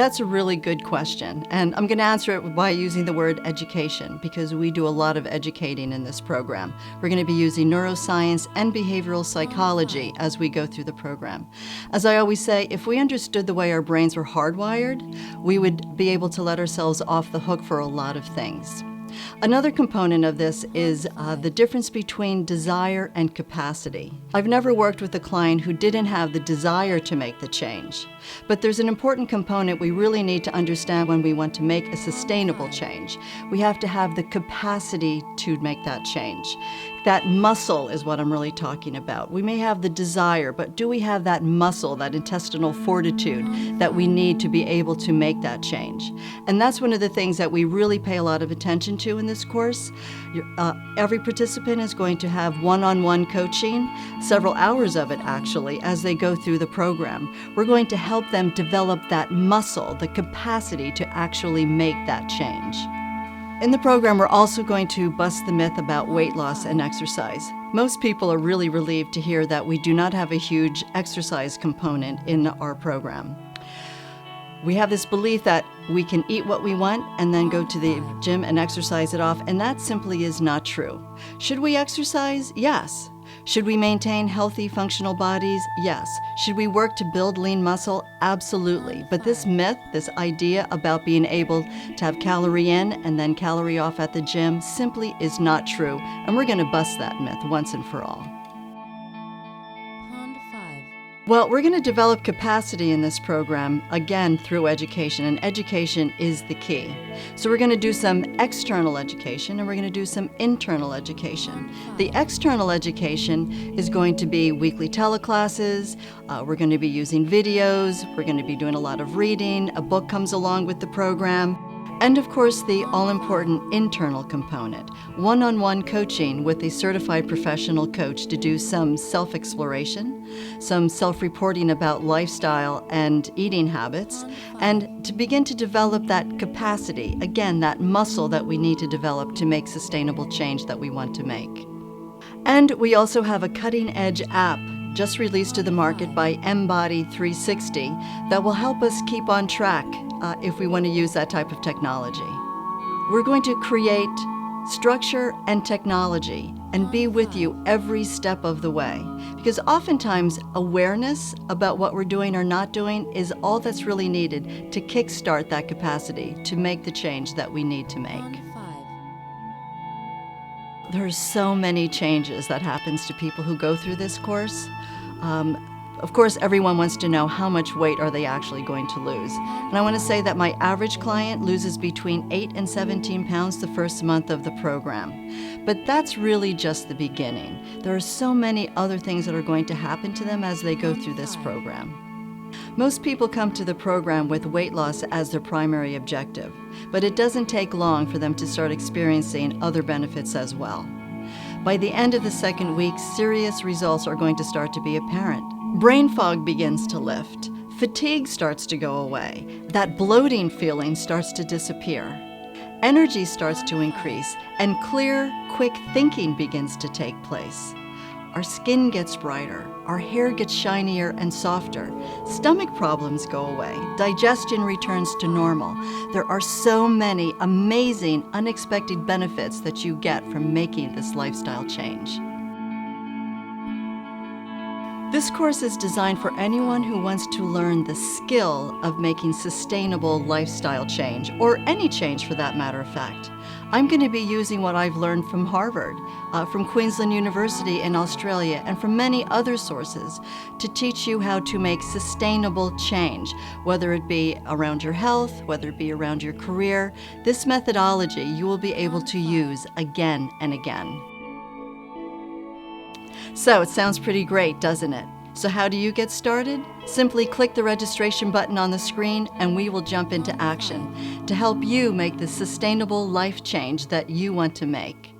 That's a really good question, and I'm going to answer it by using the word education, because we do a lot of educating in this program. We're going to be using neuroscience and behavioral psychology as we go through the program. As I always say, if we understood the way our brains were hardwired, we would be able to let ourselves off the hook for a lot of things. Another component of this is the difference between desire and capacity. I've never worked with a client who didn't have the desire to make the change. But there's an important component we really need to understand when we want to make a sustainable change. We have to have the capacity to make that change. That muscle is what I'm really talking about. We may have the desire, but do we have that muscle, that intestinal fortitude that we need to be able to make that change? And that's one of the things that we really pay a lot of attention to in this course. Every participant is going to have one-on-one coaching, several hours of it actually, as they go through the program. We're going to help them develop that muscle, the capacity to actually make that change. In the program, we're also going to bust the myth about weight loss and exercise. Most people are really relieved to hear that we do not have a huge exercise component in our program. We have this belief that we can eat what we want and then go to the gym and exercise it off, and that simply is not true. Should we exercise? Yes. Should we maintain healthy, functional bodies? Yes. Should we work to build lean muscle? Absolutely. But this myth, this idea about being able to have calorie in and then calorie off at the gym simply is not true. And we're going to bust that myth once and for all. Well, we're going to develop capacity in this program, again, through education, and education is the key. So we're going to do some external education, and we're going to do some internal education. The external education is going to be weekly teleclasses, we're going to be using videos, we're going to be doing a lot of reading, a book comes along with the program, and of course the all-important internal component, one-on-one coaching with a certified professional coach to do some self-exploration, some self-reporting about lifestyle and eating habits, and to begin to develop that capacity, again, that muscle that we need to develop to make sustainable change that we want to make. And we also have a cutting-edge app just released to the market by Embody 360 that will help us keep on track if we want to use that type of technology. We're going to create structure and technology and be with you every step of the way, because oftentimes awareness about what we're doing or not doing is all that's really needed to kickstart that capacity to make the change that we need to make. There's so many changes that happens to people who go through this course. Of course, everyone wants to know how much weight are they actually going to lose. And I want to say that my average client loses between 8 and 17 pounds the first month of the program. But that's really just the beginning. There are so many other things that are going to happen to them as they go through this program. Most people come to the program with weight loss as their primary objective, but it doesn't take long for them to start experiencing other benefits as well. By the end of the second week, serious results are going to start to be apparent. Brain fog begins to lift, fatigue starts to go away, that bloating feeling starts to disappear, energy starts to increase, and clear, quick thinking begins to take place. Our skin gets brighter, our hair gets shinier and softer, stomach problems go away, digestion returns to normal. There are so many amazing, unexpected benefits that you get from making this lifestyle change. This course is designed for anyone who wants to learn the skill of making sustainable lifestyle change, or any change for that matter of fact. I'm going to be using what I've learned from Harvard, from Queensland University in Australia, and from many other sources to teach you how to make sustainable change, whether it be around your health, whether it be around your career. This methodology you will be able to use again and again. So it sounds pretty great, doesn't it? So how do you get started? Simply click the registration button on the screen and we will jump into action to help you make the sustainable life change that you want to make.